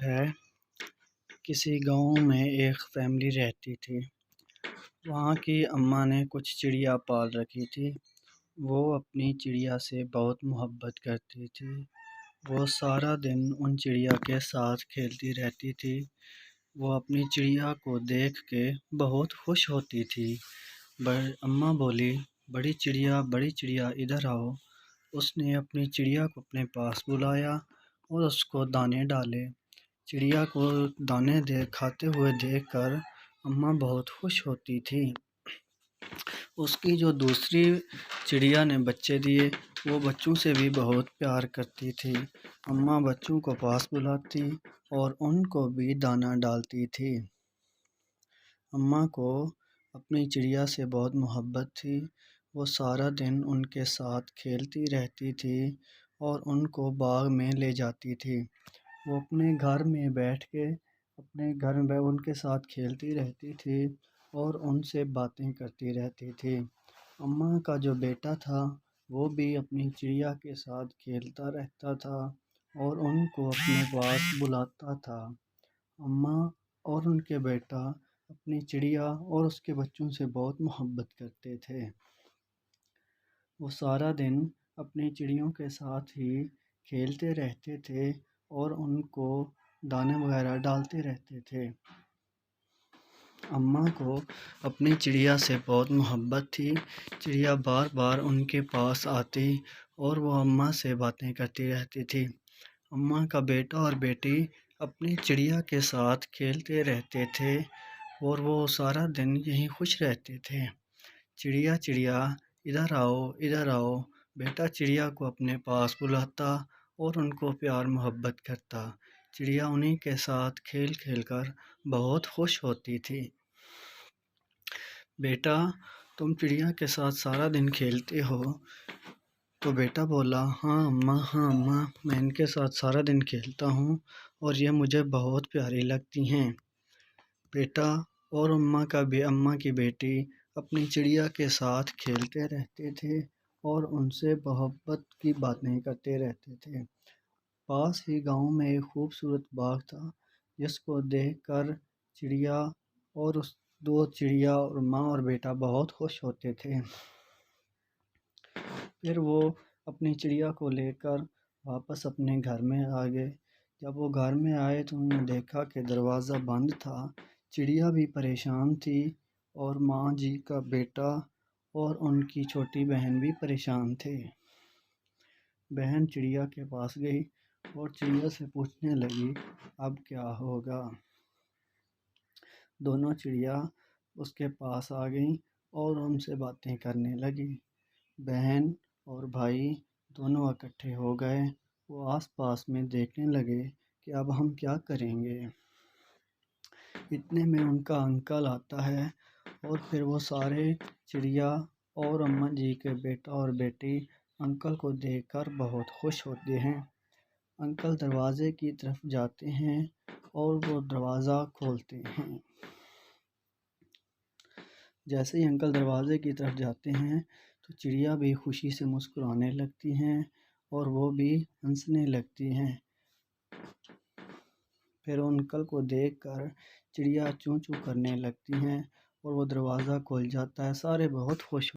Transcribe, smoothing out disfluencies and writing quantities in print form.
ہے کسی گاؤں میں ایک فیملی رہتی تھی۔ وہاں کی اماں نے کچھ چڑیا پال رکھی تھی۔ وہ اپنی چڑیا سے بہت محبت کرتی تھی۔ وہ سارا دن ان چڑیا کے ساتھ کھیلتی رہتی تھی۔ وہ اپنی چڑیا کو دیکھ کے بہت خوش ہوتی تھی۔ اماں بولی، بڑی چڑیا ادھر آؤ۔ اس نے اپنی چڑیا کو اپنے پاس بلایا اور اس کو دانے ڈالے۔ چڑیا کو دانے کھاتے ہوئے دیکھ کر اماں بہت خوش ہوتی تھی۔ اس کی جو دوسری چڑیا نے بچے دیے، وہ بچوں سے بھی بہت پیار کرتی تھی۔ اماں بچوں کو پاس بلاتی اور ان کو بھی دانا ڈالتی تھی۔ اماں کو اپنی چڑیا سے بہت محبت تھی۔ وہ سارا دن ان کے ساتھ کھیلتی رہتی تھی اور ان کو باغ میں لے جاتی تھی۔ وہ اپنے گھر میں بیٹھ کے ان کے ساتھ کھیلتی رہتی تھی اور ان سے باتیں کرتی رہتی تھی۔ اماں کا جو بیٹا تھا وہ بھی اپنی چڑیا کے ساتھ کھیلتا رہتا تھا اور ان کو اپنے پاس بلاتا تھا۔ اماں اور ان کے بیٹا اپنی چڑیا اور اس کے بچوں سے بہت محبت کرتے تھے۔ وہ سارا دن اپنی چڑیوں کے ساتھ ہی کھیلتے رہتے تھے اور ان کو دانے وغیرہ ڈالتے رہتے تھے۔ اماں کو اپنی چڑیا سے بہت محبت تھی۔ چڑیا بار بار ان کے پاس آتی اور وہ اماں سے باتیں کرتی رہتی تھی۔ اماں کا بیٹا اور بیٹی اپنی چڑیا کے ساتھ کھیلتے رہتے تھے اور وہ سارا دن یہیں خوش رہتے تھے۔ چڑیا ادھر آؤ۔ بیٹا چڑیا کو اپنے پاس بلاتا اور ان کو پیار محبت کرتا۔ چڑیا انہی کے ساتھ کھیل کھیل کر بہت خوش ہوتی تھی۔ بیٹا، تم چڑیا کے ساتھ سارا دن کھیلتے ہو؟ تو بیٹا بولا، ہاں اماں، میں ان کے ساتھ سارا دن کھیلتا ہوں اور یہ مجھے بہت پیاری لگتی ہیں۔ بیٹا اور اماں کی بیٹی اپنی چڑیا کے ساتھ کھیلتے رہتے تھے اور ان سے محبت کی باتیں کرتے رہتے تھے۔ پاس ہی گاؤں میں ایک خوبصورت باغ تھا جس کو دیکھ کر چڑیا اور ماں اور بیٹا بہت خوش ہوتے تھے۔ پھر وہ اپنی چڑیا کو لے کر واپس اپنے گھر میں آ گئے۔ جب وہ گھر میں آئے تو انہوں نے دیکھا کہ دروازہ بند تھا۔ چڑیا بھی پریشان تھی اور ماں جی کا بیٹا اور ان کی چھوٹی بہن بھی پریشان تھے۔ بہن چڑیا کے پاس گئی اور چڑیا سے پوچھنے لگی، اب کیا ہوگا؟ دونوں چڑیا اس کے پاس آ گئیں اور ان سے باتیں کرنے لگی۔ بہن اور بھائی دونوں اکٹھے ہو گئے۔ وہ آس پاس میں دیکھنے لگے کہ اب ہم کیا کریں گے۔ اتنے میں ان کا انکل آتا ہے اور پھر وہ سارے چڑیا اور اماں جی کے بیٹا اور بیٹی انکل کو دیکھ کر بہت خوش ہوتے ہیں۔ انکل دروازے کی طرف جاتے ہیں اور وہ دروازہ کھولتے ہیں۔ جیسے ہی انکل دروازے کی طرف جاتے ہیں تو چڑیا بھی خوشی سے مسکرانے لگتی ہیں اور وہ بھی ہنسنے لگتی ہیں۔ پھر انکل کو دیکھ کر چڑیا چوں چوں کرنے لگتی ہیں اور وہ دروازہ کھل جاتا ہے۔ سارے بہت خوش